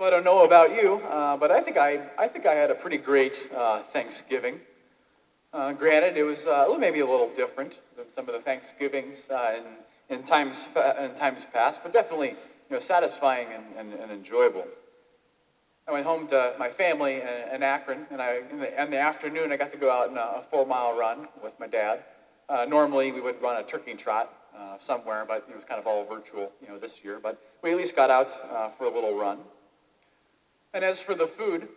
So I don't know about you, but I think I had a pretty great Thanksgiving. Granted, it was maybe a little different than some of the Thanksgivings in times past, but definitely satisfying and enjoyable. I went home to my family in Akron, and in the afternoon I got to go out on a 4 mile run with my dad. Normally we would run a turkey trot somewhere, but it was kind of all virtual, this year. But we at least got out for a little run. And as for the food,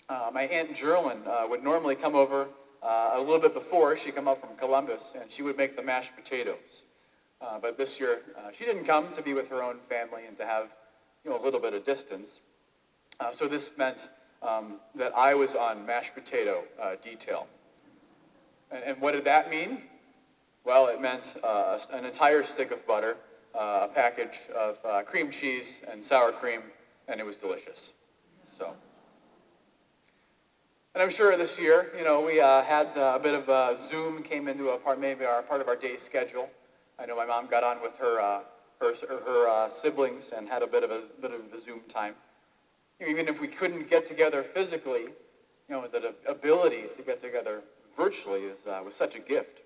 my Aunt Gerlin would normally come over a little bit before. She'd come up from Columbus, and she would make the mashed potatoes. But this year, she didn't come to be with her own family and to have a little bit of distance. So this meant that I was on mashed potato detail. And what did that mean? Well, it meant an entire stick of butter, a package of cream cheese and sour cream, and it was delicious. So, and I'm sure this year, we had a bit of Zoom came into a part of our day schedule. I know my mom got on with her siblings and had a bit of a Zoom time. Even if we couldn't get together physically, the ability to get together virtually was such a gift.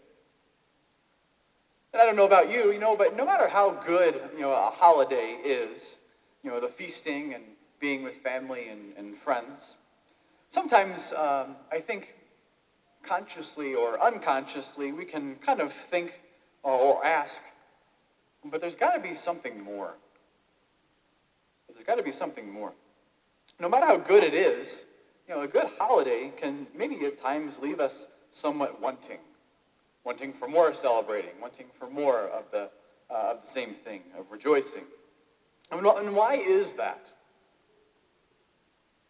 And I don't know about you, but no matter how good a holiday is, the feasting and being with family and friends, sometimes I think consciously or unconsciously we can kind of think or ask, but there's got to be something more. There's got to be something more. No matter how good it is, a good holiday can maybe at times leave us somewhat wanting for more celebrating, wanting for more of the same thing, of rejoicing. And why is that?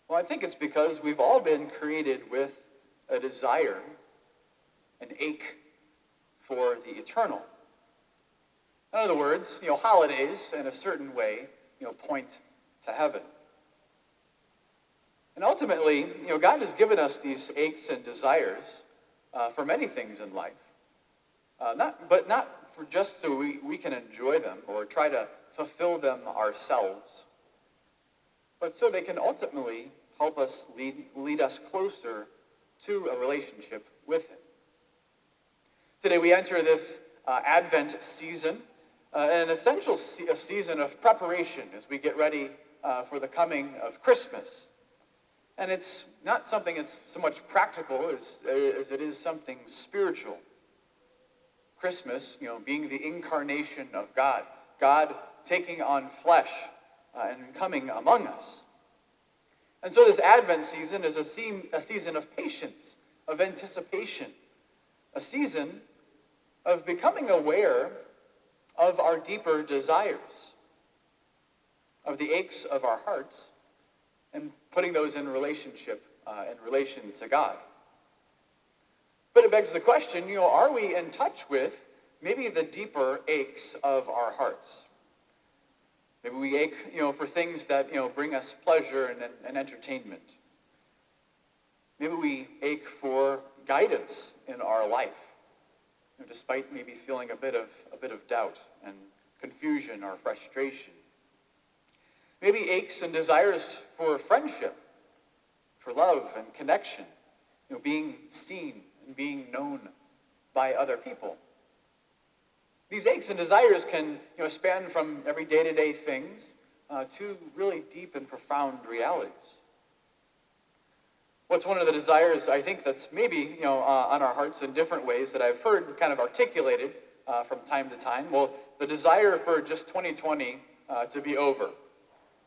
Well, I think it's because we've all been created with a desire, an ache for the eternal. In other words, holidays in a certain way, point to heaven. And ultimately, God has given us these aches and desires for many things in life. Not for just so we can enjoy them or try to fulfill them ourselves, but so they can ultimately help us lead us closer to a relationship with Him. Today we enter this Advent season, an essential season of preparation as we get ready for the coming of Christmas. And it's not something that's so much practical as it is something spiritual. Christmas, being the incarnation of God, God taking on flesh and coming among us. And so this Advent season is a season of patience, of anticipation, a season of becoming aware of our deeper desires, of the aches of our hearts, and putting those in relation to God. But it begs the question, are we in touch with maybe the deeper aches of our hearts? Maybe we ache, for things that, bring us pleasure and entertainment. Maybe we ache for guidance in our life, despite maybe feeling a bit of doubt and confusion or frustration. Maybe aches and desires for friendship, for love and connection, being seen and being known by other people. These aches and desires can, span from every day-to-day things to really deep and profound realities. What's one of the desires I think that's maybe, on our hearts in different ways that I've heard kind of articulated from time to time? Well, the desire for just 2020 to be over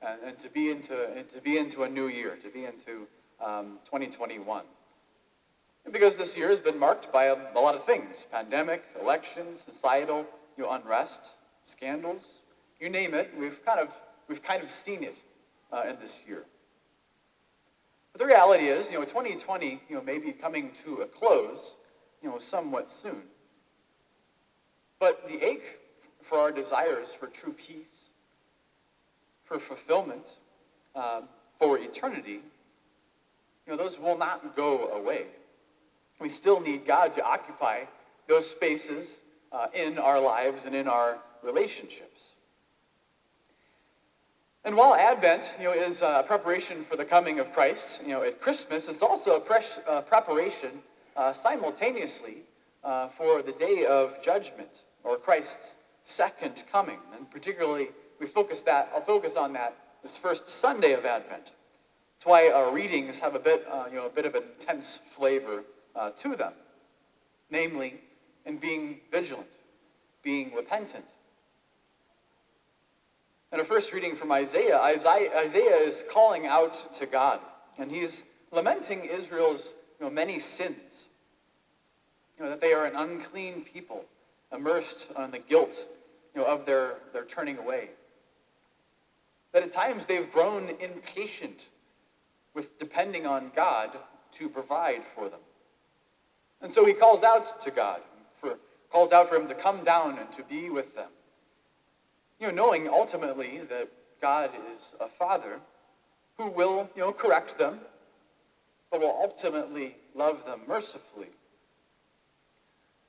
and to be into a new year, to be into 2021. Because this year has been marked by a lot of things: pandemic, elections, societal, unrest, scandals, you name it. We've kind of seen it in this year. But the reality is, 2020, may be coming to a close, somewhat soon. But the ache for our desires for true peace, for fulfillment, for eternity, those will not go away. We still need God to occupy those spaces in our lives and in our relationships. And while Advent, is a preparation for the coming of Christ, at Christmas, it's also a preparation simultaneously for the day of judgment, or Christ's second coming. And particularly, I'll focus on that this first Sunday of Advent. That's why our readings have a bit of an intense flavor to them, namely in being vigilant, being repentant. In our first reading from Isaiah is calling out to God, and he's lamenting Israel's many sins. That they are an unclean people, immersed in the guilt of their turning away. That at times they've grown impatient with depending on God to provide for them. And so he calls out to God, calls out for him to come down and to be with them. Knowing ultimately that God is a father who will, correct them, but will ultimately love them mercifully.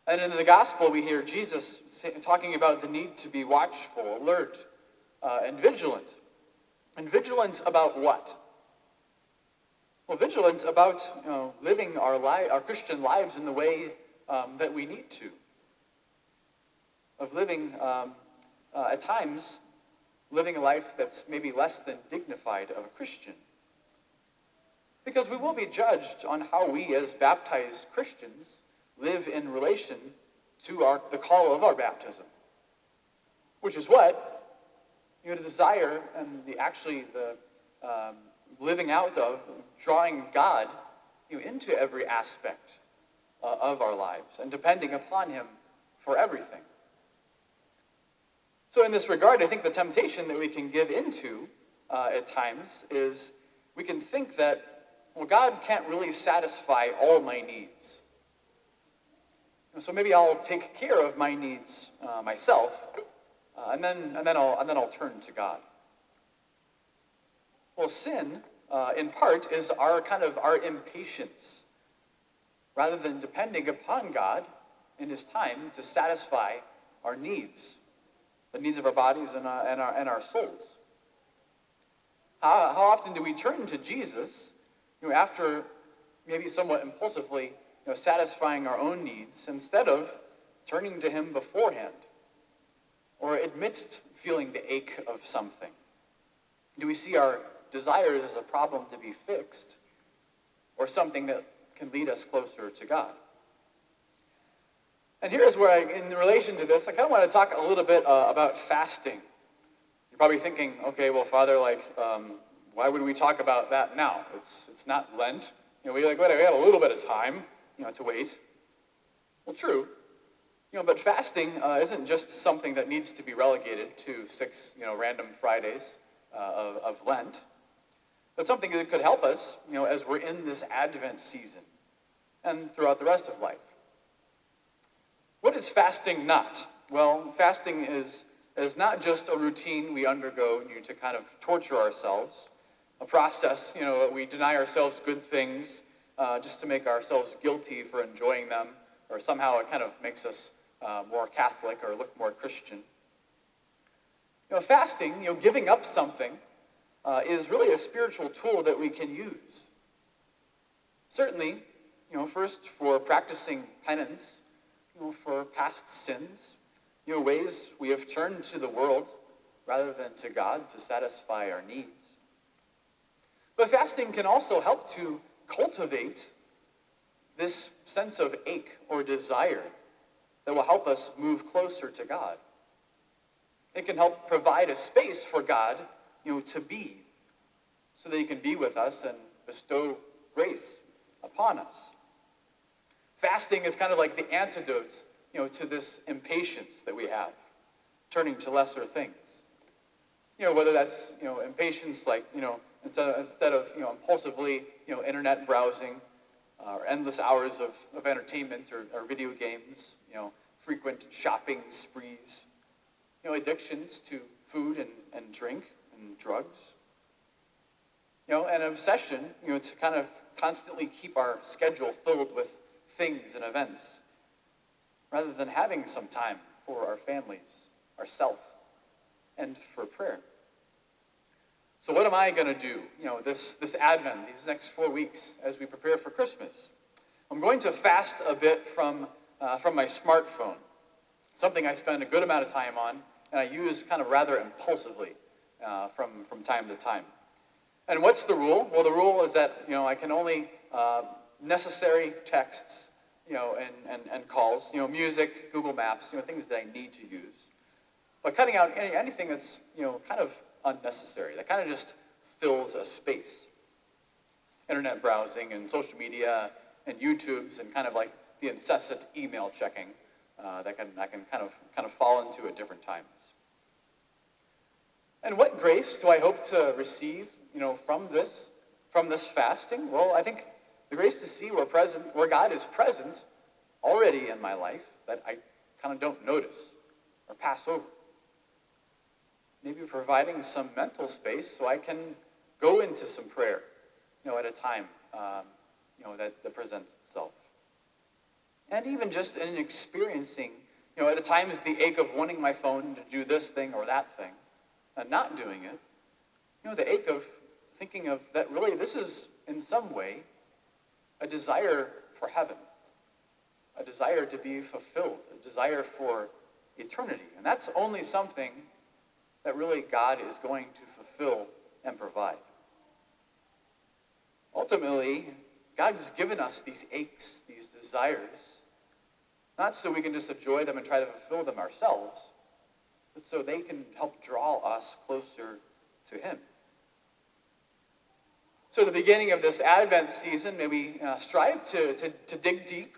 And in the gospel, we hear Jesus talking about the need to be watchful, alert, and vigilant. And vigilant about what? Well, vigilant about living our Christian lives in the way that we need to. Of living, at times, living a life that's maybe less than dignified of a Christian. Because we will be judged on how we, as baptized Christians, live in relation to the call of our baptism. Which is what the desire and the living out of, drawing God into every aspect of our lives and depending upon him for everything. So in this regard, I think the temptation that we can give into at times is we can think that, well, God can't really satisfy all my needs. So maybe I'll take care of my needs myself, and then I'll turn to God. Well, sin, in part, is our impatience, rather than depending upon God in his time to satisfy our needs, the needs of our bodies and our souls. How often do we turn to Jesus, after maybe somewhat impulsively satisfying our own needs, instead of turning to him beforehand, or amidst feeling the ache of something? Do we see our desires as a problem to be fixed, or something that can lead us closer to God? And here's where, in relation to this, I kind of want to talk a little bit about fasting. You're probably thinking, okay, well, Father, why would we talk about that now? It's not Lent. We have a little bit of time, to wait. Well, true. But fasting isn't just something that needs to be relegated to 6, random Fridays of Lent. But something that could help us, as we're in this Advent season and throughout the rest of life. What is fasting not? Well, fasting is not just a routine we undergo to kind of torture ourselves, a process, we deny ourselves good things just to make ourselves guilty for enjoying them, or somehow it kind of makes us more Catholic or look more Christian. Fasting, giving up something, is really a spiritual tool that we can use. Certainly, first for practicing penance, for past sins, ways we have turned to the world rather than to God to satisfy our needs. But fasting can also help to cultivate this sense of ache or desire that will help us move closer to God. It can help provide a space for God, to be, so that he can be with us and bestow grace upon us. Fasting is kind of like the antidote, to this impatience that we have, turning to lesser things. Whether that's, impatience instead of, impulsively, internet browsing, or endless hours of entertainment or video games, frequent shopping sprees, addictions to food and drink and drugs. An obsession, to kind of constantly keep our schedule filled with things and events, rather than having some time for our families, ourself, and for prayer. So what am I going to do, this Advent, these next 4 weeks as we prepare for Christmas? I'm going to fast a bit from my smartphone, something I spend a good amount of time on, and I use kind of rather impulsively from time to time. And what's the rule? Well, the rule is that, I can only necessary texts, and calls, music, Google Maps, things that I need to use. But cutting out anything that's, kind of unnecessary, that kind of just fills a space. Internet browsing and social media and YouTubes and kind of like the incessant email checking that can kind of fall into at different times. And what grace do I hope to receive, from this fasting? Well, I think the grace to see where God is present already in my life that I kind of don't notice or pass over. Maybe providing some mental space so I can go into some prayer, at a time, that presents itself. And even just in experiencing, at the times the ache of wanting my phone to do this thing or that thing and not doing it, the ache of thinking of that really this is in some way a desire for heaven, a desire to be fulfilled, a desire for eternity. And that's only something that really God is going to fulfill and provide. Ultimately, God has given us these aches, these desires, not so we can just enjoy them and try to fulfill them ourselves, but so they can help draw us closer to Him. So at the beginning of this Advent season, may we strive to dig deep,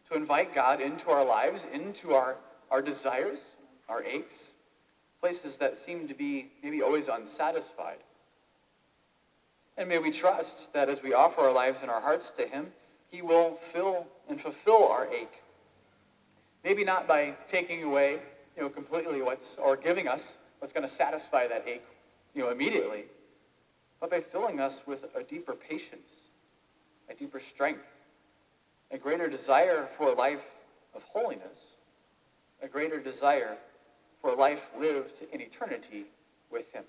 to invite God into our lives, into our desires, our aches, places that seem to be maybe always unsatisfied. And may we trust that as we offer our lives and our hearts to Him, He will fill and fulfill our ache. Maybe not by taking away, completely or giving us what's going to satisfy that ache, immediately, but by filling us with a deeper patience, a deeper strength, a greater desire for a life of holiness, a greater desire for a life lived in eternity with Him.